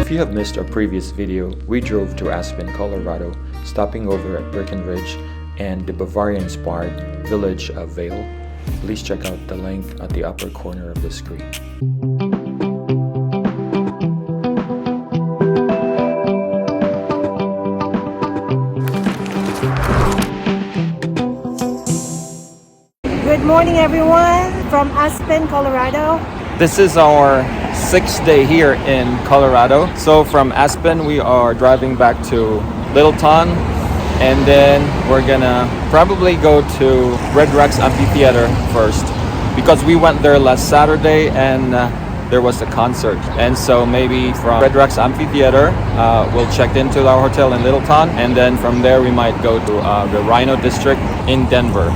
If you have missed our previous video, we drove to Aspen, Colorado, stopping over at Breckenridge and the Bavarian-inspired village of Vail. Please check out the link at the upper corner of the screen. Good morning everyone from Aspen, Colorado. This is our 6th day here in Colorado. So from Aspen we are driving back to Littleton, and then we're gonna probably go to Red Rocks Amphitheater first, because we went there last Saturday and there was a concert. And so maybe from Red Rocks Amphitheater we'll check into our hotel in Littleton, and then from there we might go to the Rhino District in Denver.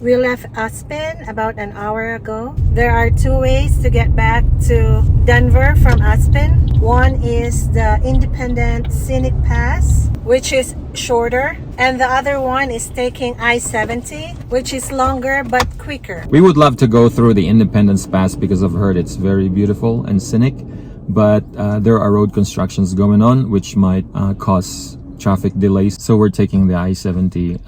We left Aspen about an hour ago. There are two ways to get back to Denver from Aspen. One is the Independent Scenic Pass, which is shorter, and the other one is taking I-70, which is longer but quicker. We would love to go through the Independence Pass because I've heard it's very beautiful and scenic, but there are road constructions going on which might cause traffic delays. So we're taking the I-70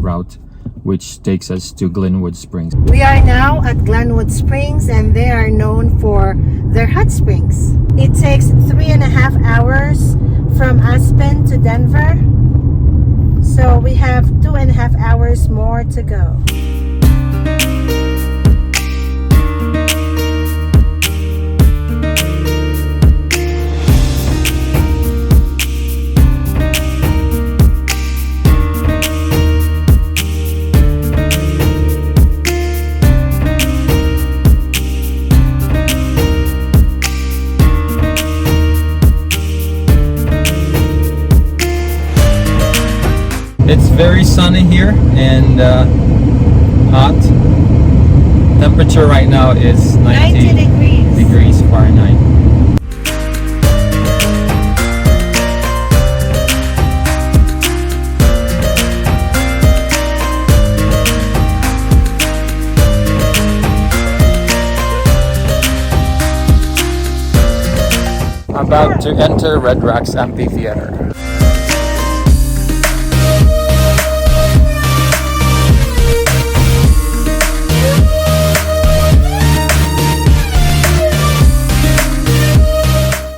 route, which takes us to Glenwood Springs. We are now at Glenwood Springs, and they are known for their hot springs. It takes 3.5 hours from Aspen to Denver, so we have 2.5 hours more to go. It's very sunny here and hot. Temperature right now is 90 degrees Fahrenheit. About to enter Red Rocks Amphitheater.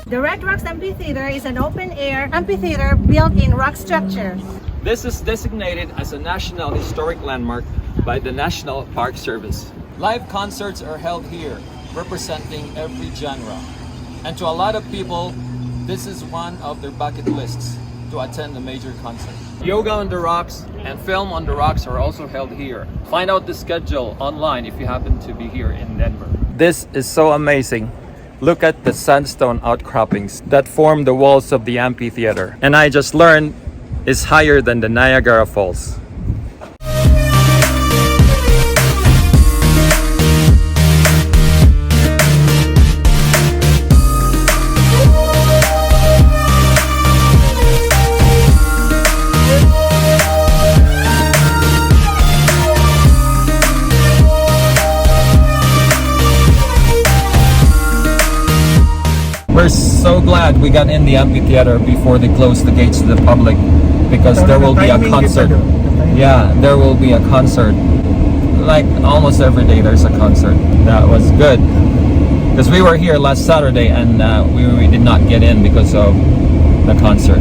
The Red Rocks Amphitheater is an open-air amphitheater built in rock structure. This is designated as a National Historic Landmark by the National Park Service. Live concerts are held here, representing every genre. And to a lot of people, this is one of their bucket lists, to attend a major concert. Yoga on the Rocks and Film on the Rocks are also held here. Find out the schedule online if you happen to be here in Denver. This is so amazing. Look at the sandstone outcroppings that form the walls of the amphitheater. And I just learned it's higher than the Niagara Falls. We're so glad we got in the amphitheater before they closed the gates to the public, because there will be a concert. Yeah, there will be a concert. Like almost every day there's a concert. That was good, because we were here last Saturday and we did not get in because of the concert.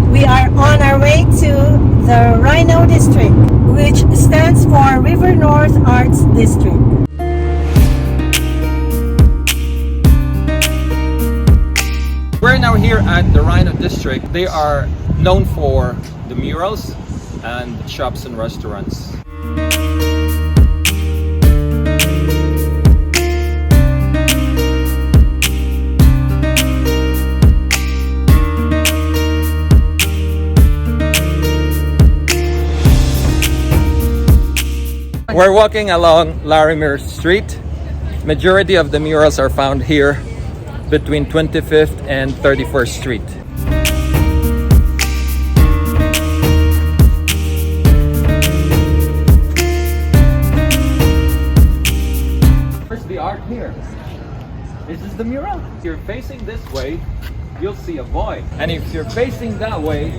We are on our way to the Rhino District, which stands for River North Arts District. We're now here at the Rhino District. They are known for the murals and shops and restaurants. We're walking along Larimer Street, Majority of the murals are found here between 25th and 31st Street. Where's the art here? This is the mural. If you're facing this way, you'll see a boy. And if you're facing that way,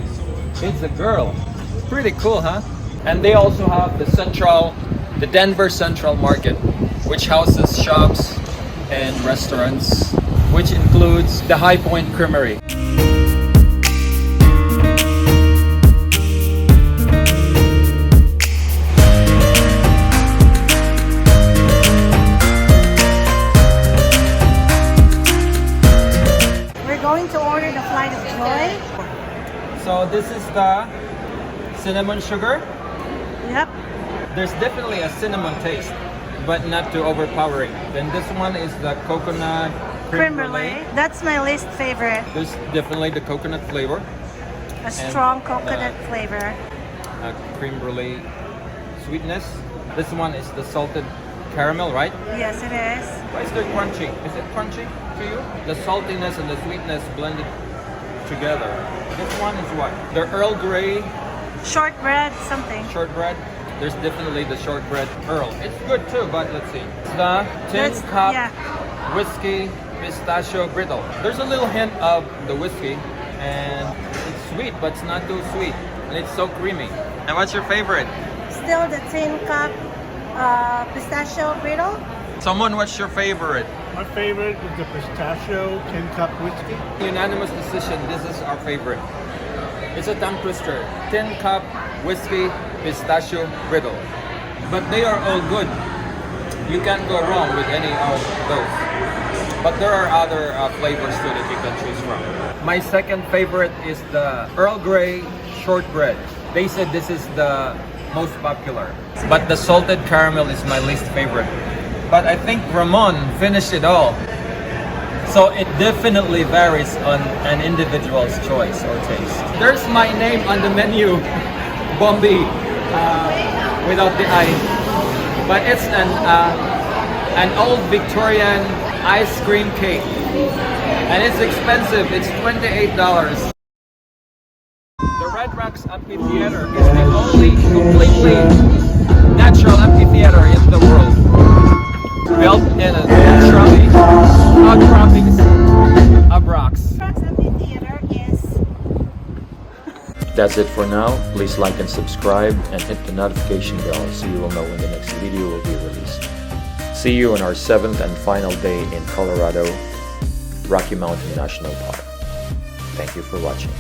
it's a girl. Pretty cool, huh? And they also have the Denver Central Market, which houses shops and restaurants, which includes the High Point Creamery. We're going to order the Flight of Joy. So this is the cinnamon sugar. Yep. There's definitely a cinnamon taste, but not too overpowering. Then this one is the coconut creme brulee. That's my least favorite. There's definitely the coconut flavor. A strong coconut flavor. Creme brulee sweetness. This one is the salted caramel, right? Yes, it is. Why is there crunchy? Is it crunchy to you? The saltiness and the sweetness blended together. This one is what? The Earl Grey Shortbread something. shortbread. There's definitely the shortbread Earl. It's good too, but let's see. It's the tin That's- cup yeah. whiskey pistachio brittle. There's a little hint of the whiskey, and it's sweet, but it's not too sweet, and it's so creamy. And what's your favorite? Still the tin cup pistachio brittle. Someone, what's your favorite? My favorite is the pistachio tin cup whiskey. Unanimous decision. This is our favorite. It's a tongue twister. Tin cup whiskey pistachio brittle. But they are all good. You can't go wrong with any of those. But there are other flavors too that you can choose from. My second favorite is the Earl Grey shortbread. They said this is the most popular. But the salted caramel is my least favorite. But I think Ramon finished it all. So it definitely varies on an individual's choice or taste. There's my name on the menu, Bombi, without the I. But it's an old Victorian ice cream cake. And it's expensive, it's $28. The Red Rocks Amphitheater is the only completely natural amphitheater in the world. Built in a naturally outcroppings of rocks. Rocks Amphitheater is. That's it for now. Please like and subscribe and hit the notification bell so you will know when the next video will be released. See you on our 7th and final day in Colorado, Rocky Mountain National Park. Thank you for watching.